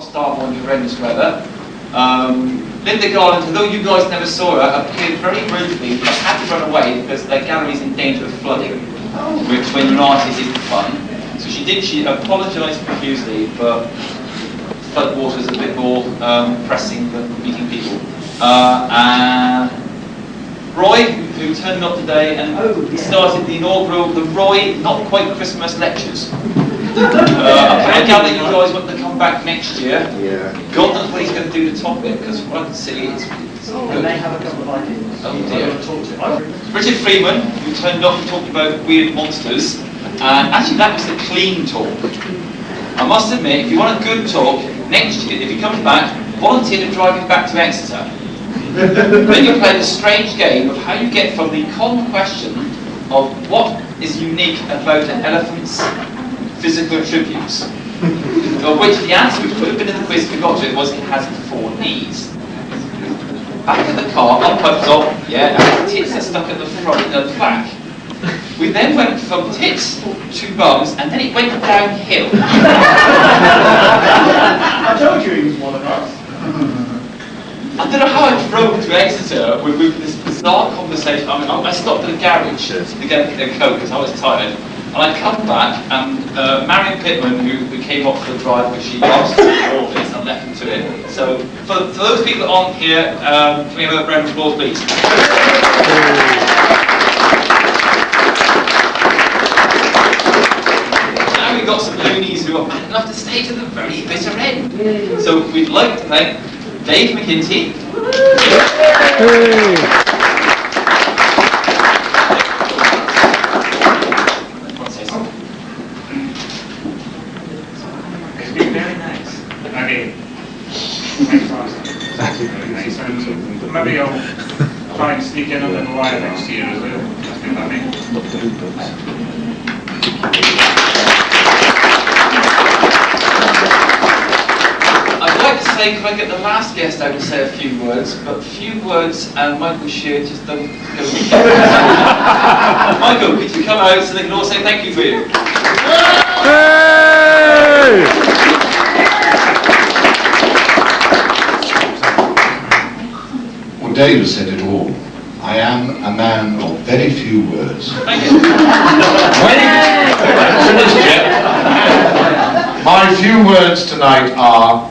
across Dartmoor in horrendous weather. Linda Garland, although you guys never saw her, appeared very rudely, but had to run away because their gallery is in danger of flooding, which when you're an artist isn't fun. So she apologised profusely, but flood water is a bit more pressing than meeting people. And Roy, who turned up today and started the inaugural, the Roy Not Quite Christmas Lectures. I gather you guys want to come back next year. Yeah. God knows what he's going to do to top it, because what I can see it's and they have a couple of ideas. Oh dear. Richard Freeman, who turned up and talked about weird monsters, and actually that was the clean talk. I must admit, if you want a good talk, next year, if he comes back, volunteer to drive him back to Exeter. Then you play the strange game of how you get from the common question of what is unique about an elephant's physical attributes, of which the answer, which would have been in the quiz if we got to it, was it has 4 knees. Back at the car, up top, yeah, and the tits are stuck at the front of the back. We then went from tits to bums, and then it went downhill. I told you he was one of us. I don't know how I drove to Exeter with this bizarre conversation. I mean, I stopped at a garage to get a coke because I was tired. And I come back, and Marion Pittman, who came off the drive, which she lost all this and left him to it. So, for those people that aren't here, can we have a round of applause, please? Now we've got some loonies who are bad enough to stay to the very bitter end. So, we'd like to thank Dave McKinty. Maybe I'll try and sneak in under the wire next year as well. I think that means. I'd like to say, could I get the last guest out to say a few words, but few words and Michael Shear just don't go with Michael, could you come out so they can all say thank you for you? Hey! Dave said it all. I am a man of very few words. Thank you. My few words tonight are,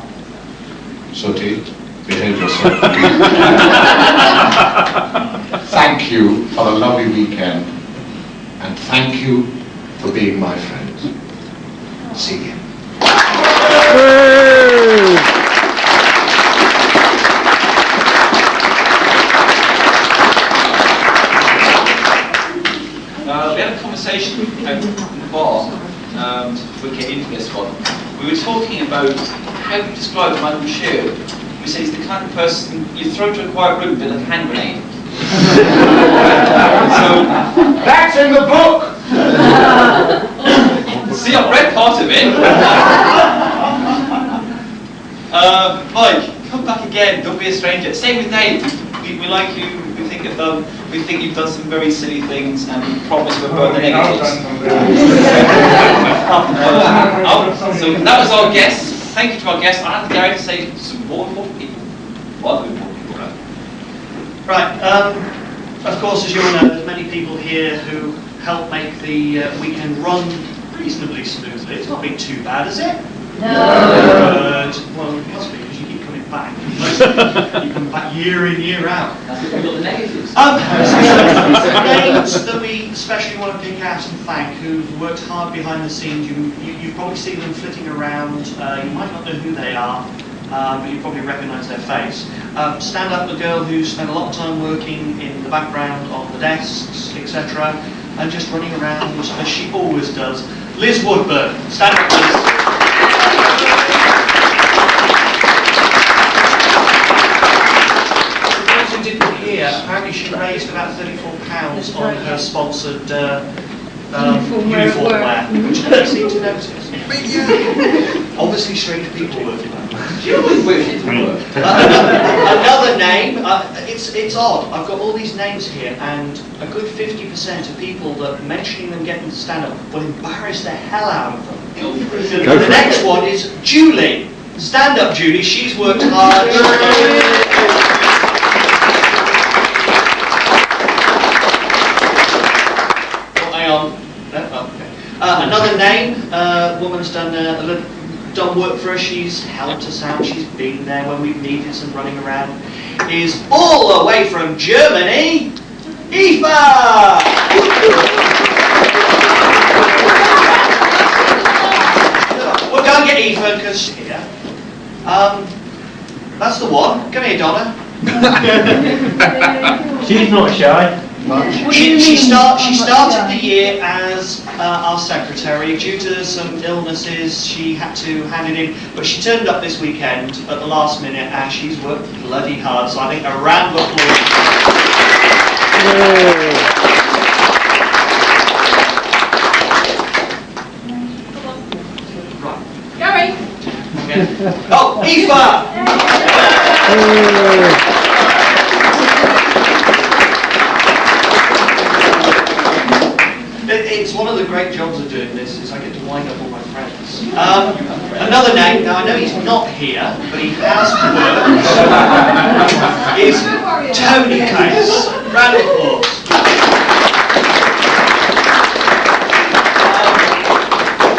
Sooty, behave yourself. Thank you for the lovely weekend, and thank you for being my friends. See you. We had a conversation out in the bar before we came into this one. We were talking about how you describe Michael Shear. We said he's the kind of person you throw to a quiet room a bit like a hand grenade. So That's in the book! see, I've read part of it. Mike, come back again. Don't be a stranger. Same with Dave. We like you. We think you've done some very silly things, and we promise we'll burn the negatives. So that was our guest. Thank you to our guests. I have to go to say some more important people. One of the important people, right? Right. Of course, as you all know, there's many people here who help make the weekend run reasonably smoothly. It's not been too bad, is it? No. Well, it must be, because you keep coming back. You come back year in, year out. That's what we've got the negatives. Names that we especially want to pick out and thank, who've worked hard behind the scenes. You've probably seen them flitting around. You might not know who they are, but you probably recognise their face. Stand up the girl who spent a lot of time working in the background on the desks, etc., and just running around as she always does. Liz Woodburn. Stand up, Liz. Didn't hear, apparently she raised about £34 on her sponsored uniform wear, which nobody seemed to notice. Obviously strange people working on another name, it's odd, I've got all these names here, and a good 50% of people that mentioning them getting to stand up will embarrass the hell out of them. The next one is Julie. Stand up, Judy. She's worked hard. Oh, hang on. No? Oh, okay. Another name. Woman's done work for us. She's helped us out. She's been there when we've needed some running around. Is all the way from Germany, Aoife! We'll go and get Aoife because she's here. That's the one. Come here, Donna. She's not shy. She started the year as our secretary. Due to some illnesses, she had to hand it in. But she turned up this weekend at the last minute, and she's worked bloody hard. So I think a round of applause. Gary. Okay. Oh, Aoife! It's one of the great jobs of doing this is I get to wind up all my friends. Another name, now I know he's not here, but he has worked, is Tony Case. Round of applause.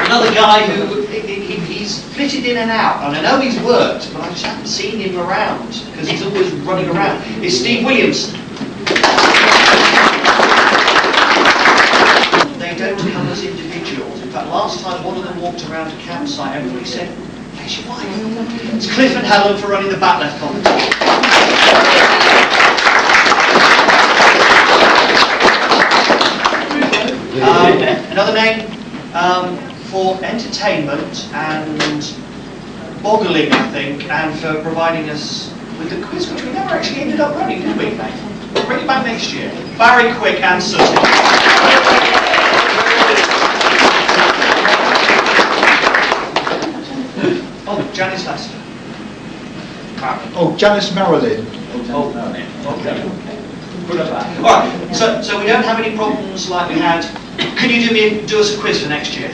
Another guy who, he's fitted in and out, and I know he's worked, but I just haven't seen him around, because he's always running around, is Steve Williamson. They don't come as individuals. In fact, last time one of them walked around a campsite, everybody said, "Where's your wife?" It's Cliff and Helen for running the back left competition. Another name for entertainment and boggling, I think, and for providing us with the quiz, which we never actually ended up running, did we? We'll bring it back next year. Barry Quick and Sutton. Oh, Janice Lester. Oh, Janice Marilyn. Oh, okay. Alright, so we don't have any problems like we had. Can you do us a quiz for next year?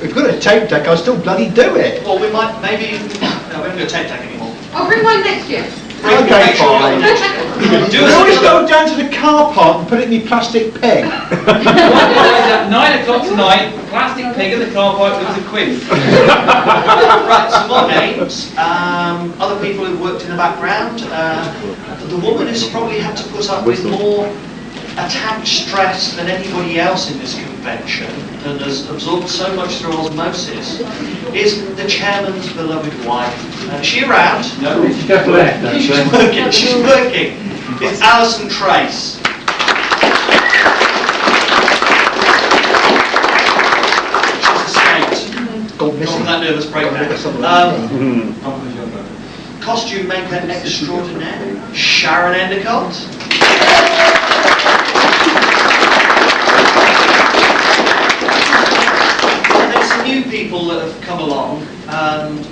We've got a tape deck, I'll still bloody do it. Well, we might, maybe, no, we haven't got a tape deck anymore. I'll bring one next year. Okay, Make sure we fine. got one next year. Do We always us go another, down to the car park and put it in my plastic peg. At 9 o'clock tonight, plastic pig in the car park with a quiz. right, some more names. Other people who've worked in the background. The woman who's probably had to put up with more attack stress than anybody else in this convention and has absorbed so much through osmosis is the chairman's beloved wife. Is she around? No. She's working. She's working. It's Alison Trace. She's escaped. Gone From missing. that nervous breakdown. Costume maker extraordinaire, Sharon Endicott. And there's some new people that have come along.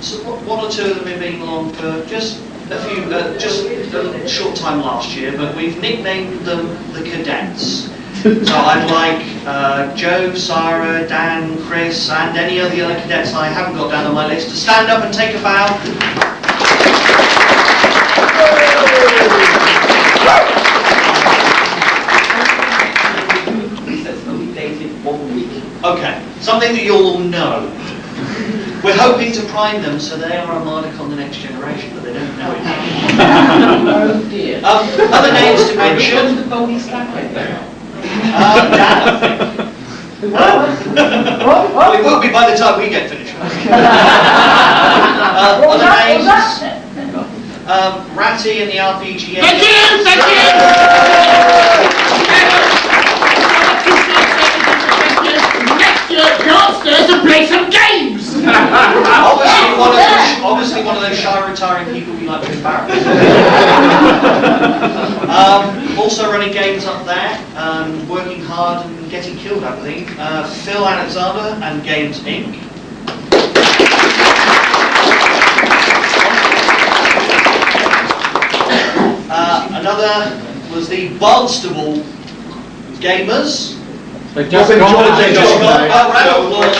So one or two of them have been along for just a short time last year, but we've nicknamed them the Cadets. So I'd like Joe, Sarah, Dan, Chris, and any of the other cadets I haven't got down on my list to stand up and take a bow. That's only dated 1 week. Okay, something that you'll all know. We're hoping to prime them so they are Armadacon the next generation, but they don't know it. Oh dear. Other names to mention. The bony stack right there. Dan, I think. Well, it will be by the time we get finished. Other names. Ratty and the RPG. Thank you! Next year, go upstairs and play some games! Obviously one of those shy retiring people we like to embarrass. Also running games up there, working hard and getting killed, I think. Phil Alexander and Games Inc. Another was the Barnstable Gamers. They've just gone. They just got round of applause.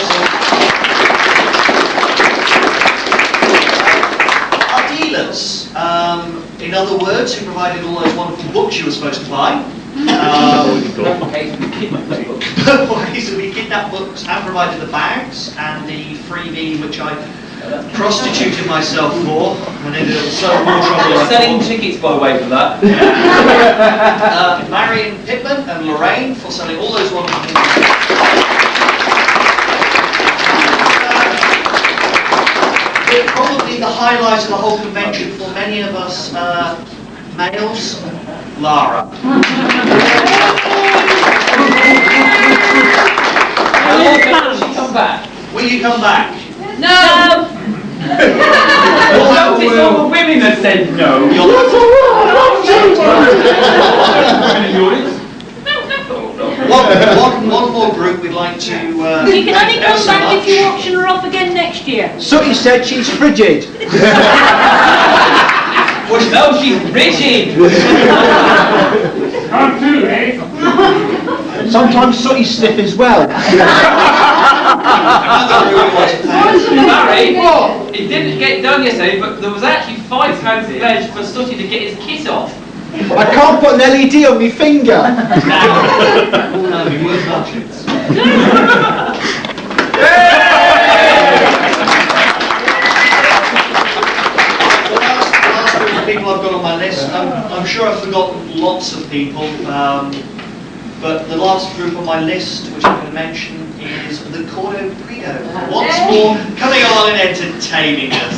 In other words, who provided all those wonderful books you were supposed to buy. Purple Haze and the Kidnap book. Purple Haze and the Kidnap books, and provided the bags and the freebie which I prostituted myself for when I ended up so more trouble. You're selling tickets, by the way, for that. Marion Pittman and Lorraine for selling all those wonderful things. Probably the highlight of the whole convention for many of us males, Lara. Will she come back? Will you come back? No! Well, notice all the women that said no. One more group we'd like to. You can only come back if you auction her off again next year. Sooty said she's frigid. Well, no, she's rigid. Come too, eh? Sometimes Sooty sniff as well. Larry, it didn't get done yesterday, but there was actually £5 pledged for Sooty to get his kiss off. I can't put an LED on my finger. That'd be worth watching. The last group of people I've got on my list, I'm sure I've forgotten lots of people, but the last group on my list, which I'm going to mention, is the Cordo Trio. Once more, coming on and entertaining us.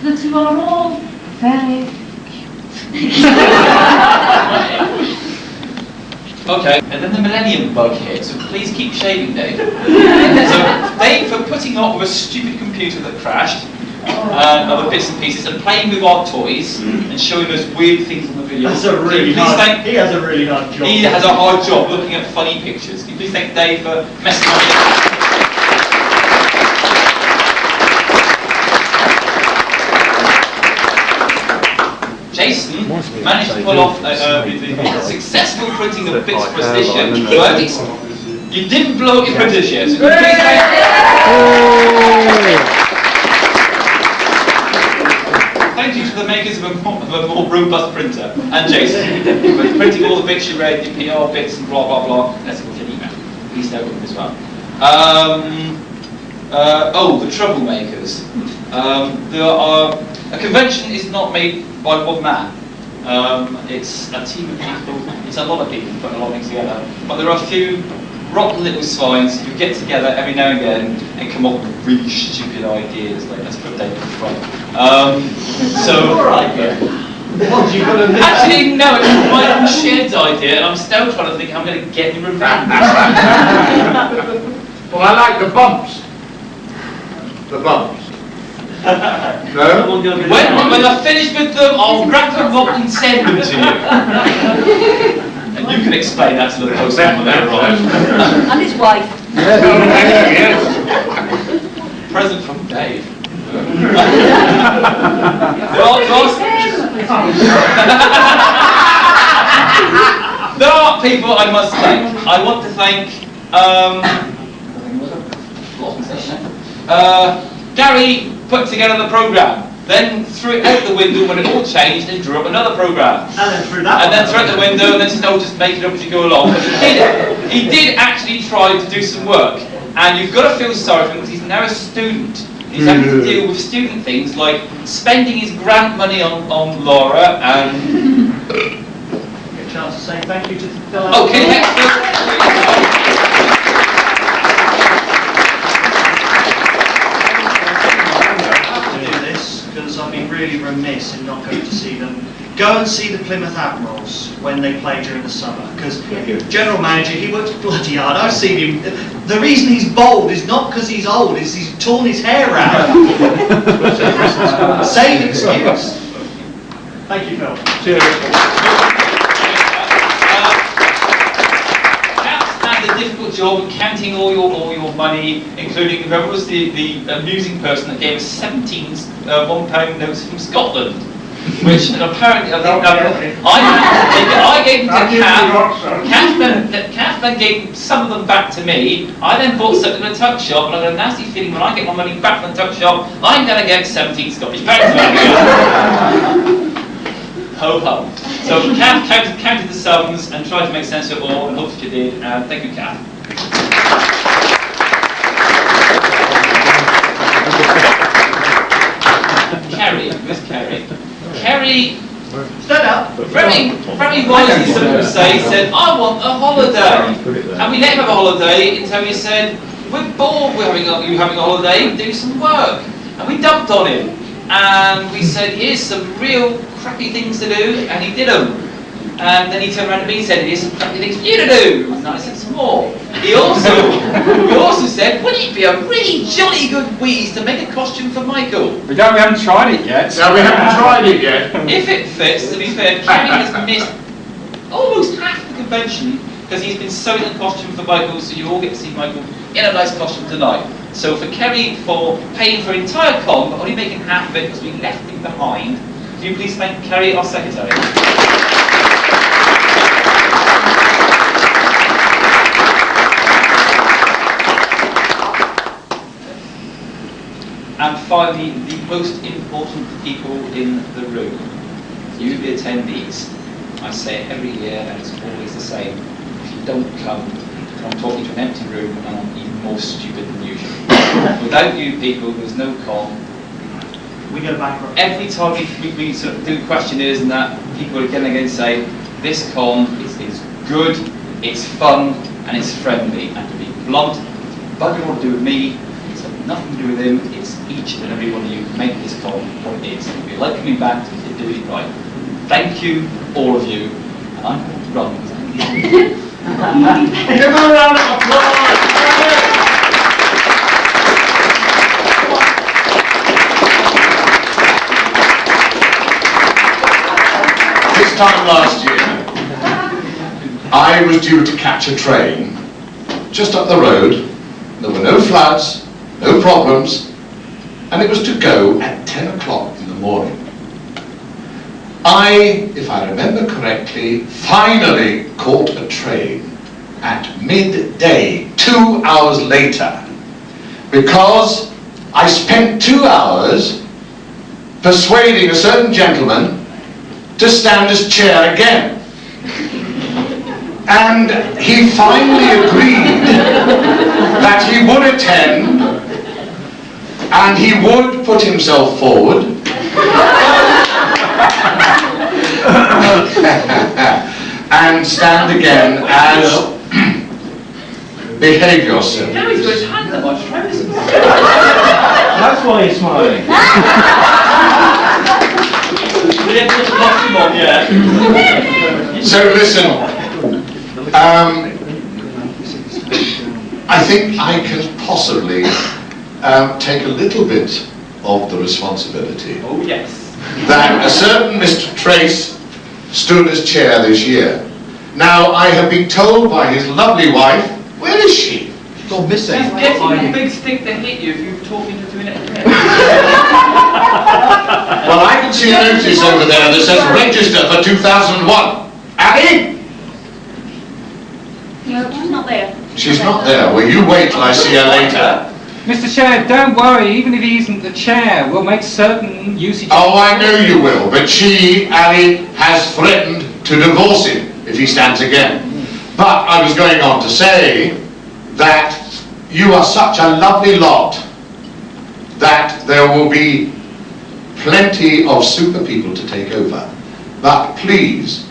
That you are all very Okay, and then the Millennium Bug hit, so please keep shaving, Dave. So, Dave, for putting up with a stupid computer that crashed, and other bits and pieces, and playing with our toys, and showing us weird things on the video. That's a really hard, he has a really hard job. He has a hard job looking at funny pictures. Can you please thank Dave for messing up with Jason managed to pull off the successful printing of bits for edition, but you didn't blow up your printers yet. So thank you to the makers of a more robust printer, and Jason, for printing all the bits you read, your PR bits and blah blah blah. Let's go to an email. Please note them as well. Oh, the troublemakers. A convention is not made by one man. It's a team of people, it's a lot of people putting a lot of things together. But there are a few rotten little swines who get together every now and again and come up with really stupid ideas, like let's put David in front. Actually, no, it was my own Shed's idea, and I'm still trying to think how I'm going to get the revenge. Well, I like the bumps. The bumps. No? When I finish with them, I'll grab them up and send them to you. And you can explain that to the postman when they arrive. and his wife. Present from Dave. There are people I must thank. I want to thank Gary put together the programme, then threw it out the window when it all changed and drew up another programme. And then threw that. And then threw it out the window and then said, oh, just make it up as you go along. But he did actually try to do some work. And you've got to feel sorry for him because he's now a student. He's having to deal with student things like spending his grant money on Laura and... Get a chance to say thank you to Phil. Okay, next because I've been really remiss in not going to see them. Go and see the Plymouth Admirals when they play during the summer, because General Manager, he works bloody hard. I've seen him. The reason he's bald is not because he's old, is he's torn his hair out. Same excuse. Thank you, Phil. Cheers. The difficult job of counting all your money, including whoever was the amusing person that gave us 17 £1 notes from Scotland. which apparently I think I gave them to Kath. Kath then gave some of them back to me. I then bought something in a tuck shop, and I got a nasty feeling when I get my money back from the tuck shop, I'm going to get 17 Scottish pounds back. Ho ho. So Kath counted the sums and tried to make sense of it all, and hopefully she did. Thank you, Kath. Kerry, where's Kerry? Kerry, Stand up. very wisely, some would say, said, I want a holiday. And we let him have a holiday until he said, we're bored with you having a holiday, do some work. And we dumped on him. And we said, here's some real crappy things to do, and he did them. And then he turned around to me and said, here's some crappy things for you to do. And I said, some more. We also said, wouldn't it be a really jolly good wheeze to make a costume for Michael? We haven't tried it yet. No, we haven't tried it yet. If it fits, to be fair, Kerry has missed almost half the convention because he's been sewing a costume for Michael, so you all get to see Michael in a nice costume tonight. So for Kerry, for paying for an entire con, but only making half of it because we left him behind, do you please thank Kerry, our secretary? And finally, the most important people in the room, you the attendees. I say it every year and it's always the same. If you don't come, I'm talking to an empty room and I'm even more stupid than usual. Without you people, there's no con. We go bankrupt. Every time we sort of do questionnaires and that, people again and again say, this con is good, it's fun, and it's friendly. And to be blunt, bugger what to do with me, it's got nothing to do with him, it's each and every one of you who make this con what it is. If you like coming back to do it right. Thank you, all of you, and I'm going to run because I'm leaving. Give her a round of applause! This time last year, I was due to catch a train just up the road. There were no floods, no problems, and it was to go at 10 o'clock in the morning. I, if I remember correctly, finally caught a train at midday, 2 hours later, because I spent 2 hours persuading a certain gentleman to stand as chair again. And he finally agreed that he would attend and he would put himself forward and stand again as behave yourself. Now he's got his hand up my trousers. That's why you're smiling. So listen, I think I can possibly take a little bit of the responsibility Oh yes. that a certain Mr. Trace stood as chair this year. Now, I have been told by his lovely wife, where is she? She's gone missing. She's getting a big stick to hit you if you're talking to doing it again. Well, I can see a notice over there that says register for 2001. Annie? No, she's not there. She's not there. Well, you wait till I see her later. Mr. Chair, don't worry, even if he isn't the chair, we'll make certain usage... Oh, I know you will, but she, Annie, has threatened to divorce him if he stands again. But I was going on to say that you are such a lovely lot that there will be plenty of super people to take over. But please,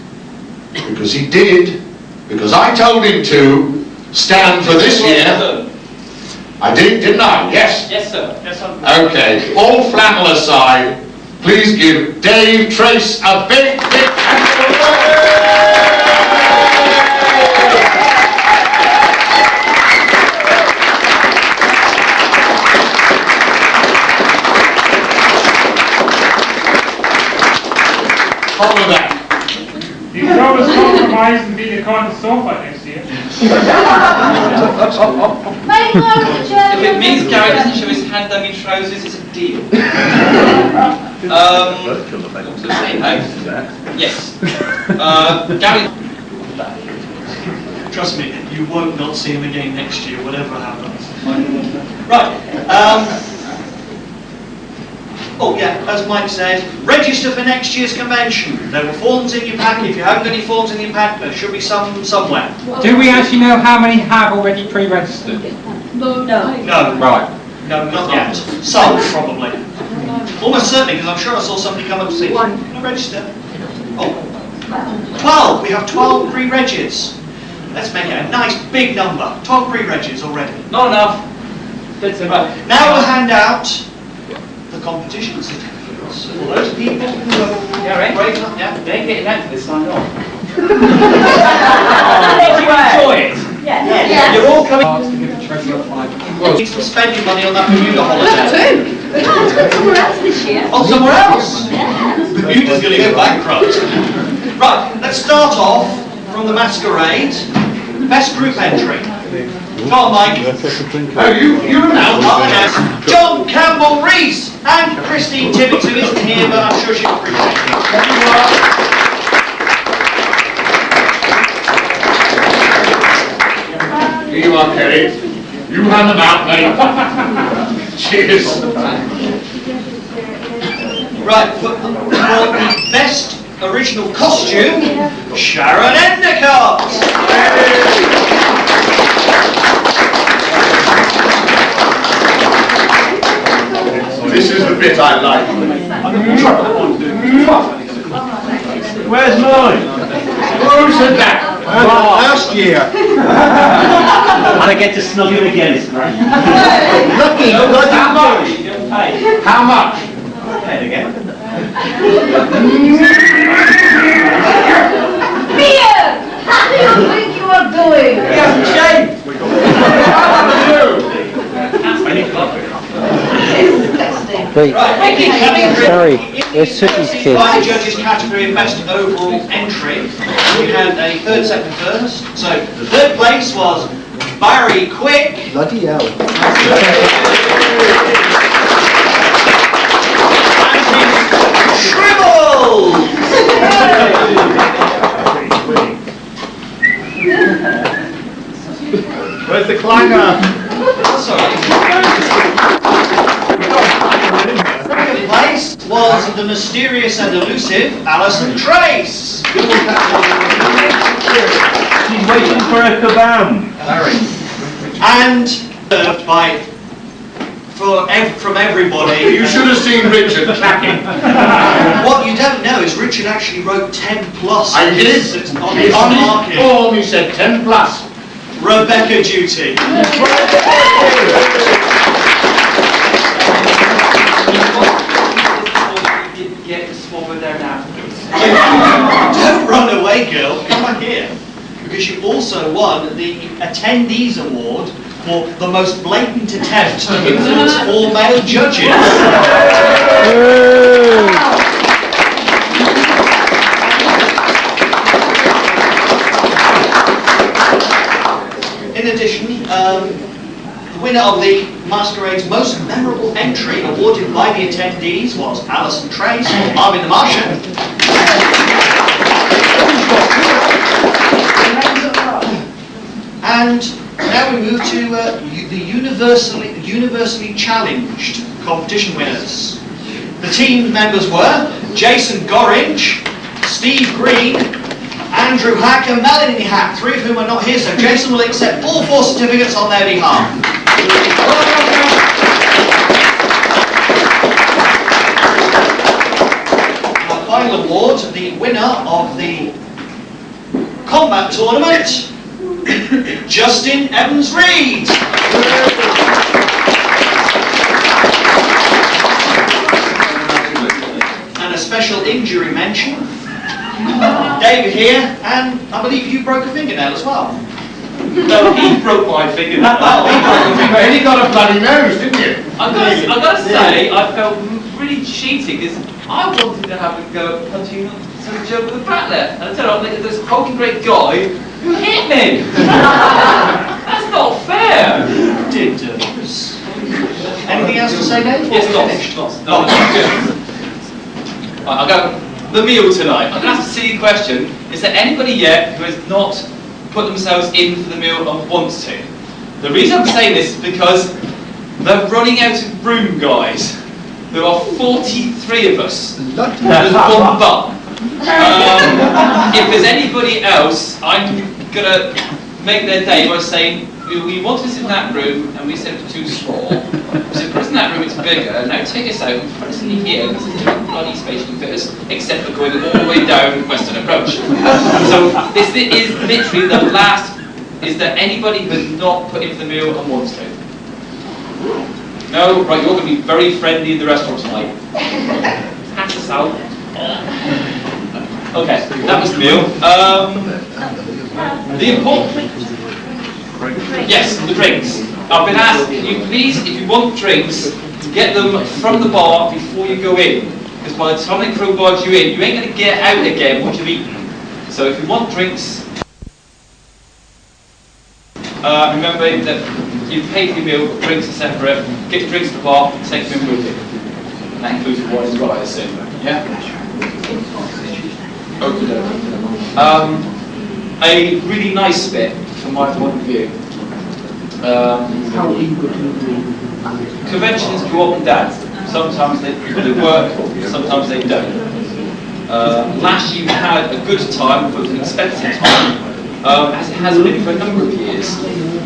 because he did, because I told him to, stand for this year. I did, didn't I? Yes? Yes, sir. Yes, I'm Okay, all flannel aside, please give Dave Trace a big, big follow that. You can always compromise and be the corner sofa next year. Michael, If it means Gary doesn't show his hand down his trousers, it's a deal. the same house. Yes. Gary. Trust me, you won't not see him again next year, whatever happens. Right. Oh yeah, as Mike said, register for next year's convention. There were forms in your pack. If you haven't got any forms in your pack, there should be some somewhere. Do we actually know how many have already pre-registered? No. No. Right. No, not yet. Some, probably. Almost certainly, because I'm sure I saw somebody come up and say, "Can I register?" Oh. 12. We have 12 pre-regis. Let's make it a nice big number. 12 pre-regis already. Not enough. Right. Now we'll hand out the competition certificates for those people who have brave enough. Yeah. They're getting out for this sign off. Did you enjoy it? Yeah. You're all coming. Asked to give a trophy of 5. Need some spending money on that Bermuda holiday. Somewhere else this year. Oh, somewhere else. Yeah. Bermuda's going to go bankrupt. Right. Let's start off from the masquerade. Best group entry. Come on, Mike. Oh, you announced. John Campbell Rees and Christine Tibbets, who isn't here, but I'm sure she'll appreciate it. Here you are, Kerry. You hand them out, mate. Cheers. Right, for the best original costume, Sharon Endicott. This is the bit I like. Where's mine? Who said that? Last year. And I get to snug it again. It's great. Lucky, How much? How much? again. Mia! How do you think you are doing? He hasn't shaved. Wait, Right, sorry, there's Sookie's kid. By the judges' category of best overall entry, we had a third, second, first. So the third place was Barry Quick. Bloody hell. And his Shrivels. Where's the clanger? Sorry. Second place was the mysterious and elusive Alison Trace. She's waiting for a kabam. And served by from everybody. You should have seen Richard clapping. What you don't know is Richard actually wrote 10 plus. I did. On On his his market. form he said 10 plus. Rebecca Duty. Get the swabber down afterwards. Don't run away, girl. Come back here. Because you also won the Attendees Award for the most blatant attempt to influence all male judges. In addition, the winner of the Masquerade's most memorable entry, awarded by the attendees, was Alison Trace or Marvin the Martian. And now we move to the universally challenged competition winners. The team members were Jason Gorringe, Steve Green, Andrew Hack and Melanie Hack, 3 of whom are not here, so Jason will accept all 4 certificates on their behalf. Our final award, the winner of the combat tournament, Justin Evans-Reed. And a special injury mention, David here, and I believe you broke a fingernail as well. No, he broke my fingernail. Oh, he broke a fingernail. And he got a bloody nose, didn't you? I've got to say, I felt really cheating because I wanted to have a go at punching some joke with a battler. And I tell you, this hulking great guy who hit me. That's not fair. Did Anything else to say, Dave? Yes, Finished. lots. I'll go. The meal tonight. I'm going to ask a silly question. Is there anybody yet who has not put themselves in for the meal and wants to? The reason I'm saying this is because they're running out of room, guys. There are 43 of us. There's one bum. If there's anybody else, I'm going to make their day by saying, we want us in that room, and we said it was too small. So put us in that room, it's bigger. Now take us out and put us in here, because it's a bloody spatially fit us, except for going all the way down Western Approach. So this is literally the last. Is there anybody who has not put in for the meal and wants to? No? Right, you're going to be very friendly in the restaurant tonight. Pass us out. Okay, that was the meal. The important... Yes, the drinks. I've been asked, can you please, if you want drinks, get them from the bar before you go in. Because by the time they crowbar you in, you ain't going to get out again what you've eaten. So if you want drinks, remember that you pay for your meal, but drinks are separate. Get your drinks at the bar, take them in with you. And that includes the wine as well, I assume. Yeah? Okay. A really nice bit, from my point of view. Conventions go up and down. Sometimes they work, sometimes they don't. Last year we had a good time, but an expensive time, as it has been for a number of years.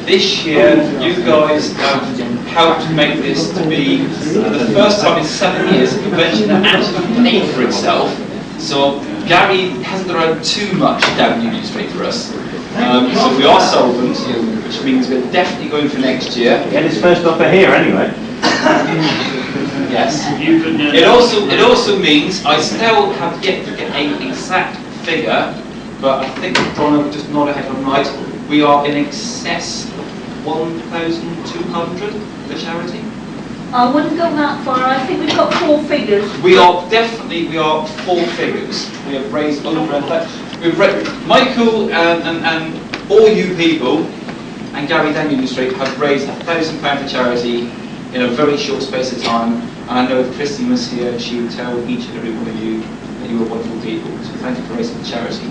This year, you guys have helped make this to be the first time in 7 years a convention that actually paid for itself. So Gary hasn't got around too much down Union Street for us. So we are solvent, which means we're definitely going for next year. Get his first offer here anyway. Yes. It also means I still have yet to get an exact figure, but I think Donna will just nod ahead on right. We are in excess of 1,200 for charity. I wouldn't go that far. I think we've got 4 figures. We are 4 figures. We have raised over Michael and all you people and Gary down Union Street have raised £1,000 for charity in a very short space of time. And I know if Christine was here, she would tell each and every one of you that you are wonderful people. So thank you for raising the charity.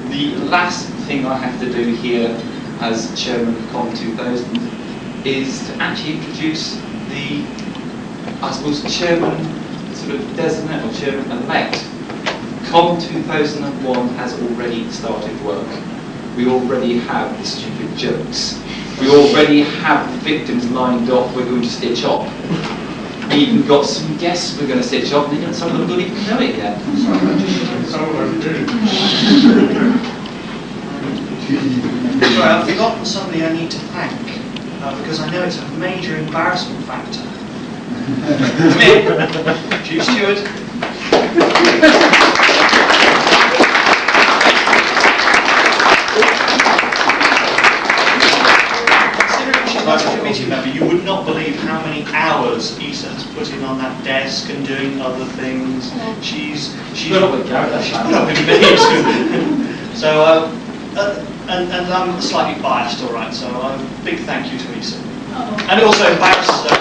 The last thing I have to do here as chairman of COM 2000 is to actually introduce the, I suppose, chairman sort of designate or chairman-elect. COM 2001 has already started work. We already have the stupid jokes. We already have the victims lined up we're going to stitch up. We even got some guests we're going to stitch up, and some of them don't even know it yet. Sorry, I've forgotten somebody I need to thank, because I know it's a major embarrassment factor. Come in. Chief Steward. Considering she's not a committee member, you would not believe how many hours Issa has put in on that desk and doing other things. She's put up with me. So, and I'm slightly biased, all right. So, a big thank you to Issa. Oh. And it also embarrasses her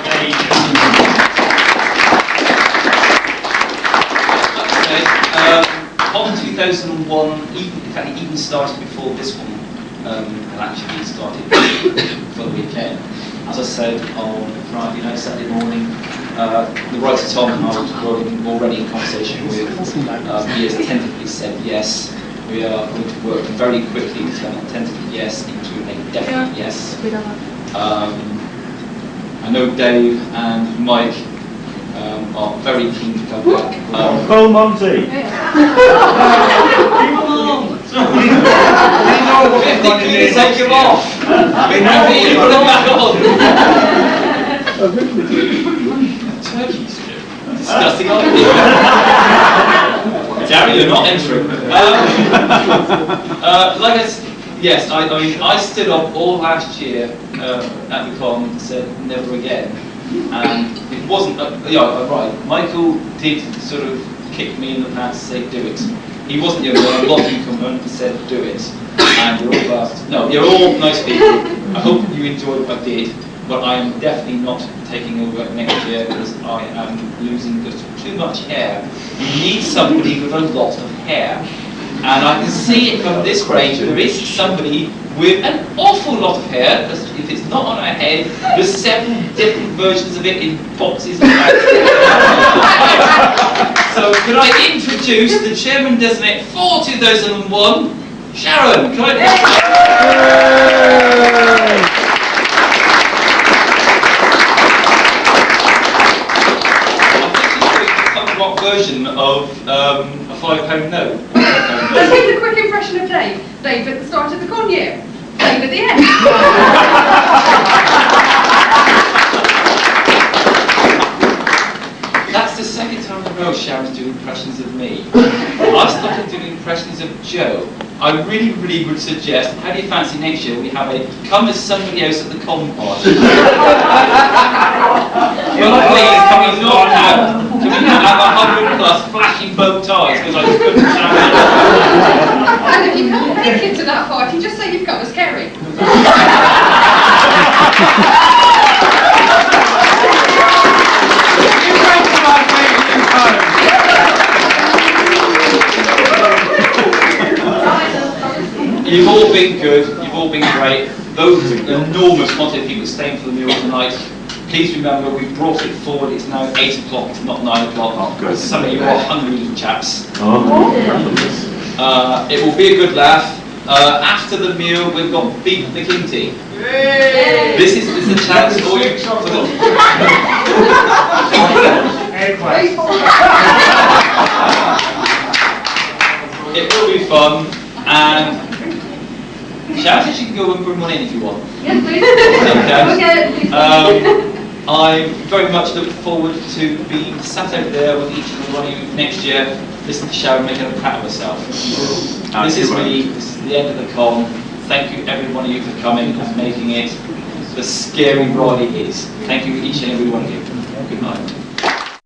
COM 2001, in fact, it even started before this one had actually started for the weekend. As I said on Friday night, Saturday morning, the writer Tom and I were already in conversation with. He has tentatively said yes. We are going to work very quickly to turn a tentative yes into a definite yes. I know Dave and Mike are very keen to come back. Call Monty! 50 quid, take him off! We're happy to put him back on! Turkey stew. Disgusting idea. Gary, you're not entering. Yes, I mean, I stood up all last year at the con and said never again. And it wasn't, right, Michael did sort of kick me in the pants to say do it. He wasn't the only one, a lot of you come and said do it. And you're all no, you're all nice people. I hope you enjoyed what I did, but I am definitely not taking over next year because I am losing just too much hair. We need somebody with a lot of hair. And I can see it from this range, there is somebody with an awful lot of hair, because if it's not on her head, there's several different versions of it in boxes. So could I introduce the chairman designate for 2001, Sharon? Can I rock version of a £5 note. Let's take a quick impression of Dave. Dave at the start of the con year. Dave at the end. That's the second time in a row Sharon's doing impressions of me. I started doing impressions of Joe. I really, really would suggest, how do you fancy next year we have a come as somebody else at the con party? Well, please, can we not have 100 plus flashing bow ties because I just couldn't stand it. And if you can't make it to that party, just say you've come as Kerry. You've all been good, you've all been great. Those enormous quantity of people staying for the meal tonight. Please remember, we brought it forward. It's now 8 o'clock, it's not 9 o'clock. Oh, good. Some of you are hungry little chaps. It will be a good laugh. After the meal, we've got beef McKinty. This is a chance for you. It will be fun, and Sharon says you can go and bring one in if you want. Yes, please. Okay. I very much look forward to being sat over there with each and one of you next year, listening to Sharon making a prat of herself. This is me, this is the end of the con. Thank you every one of you for coming and making it the scary ride it is. Thank you each and every one of you. Good night.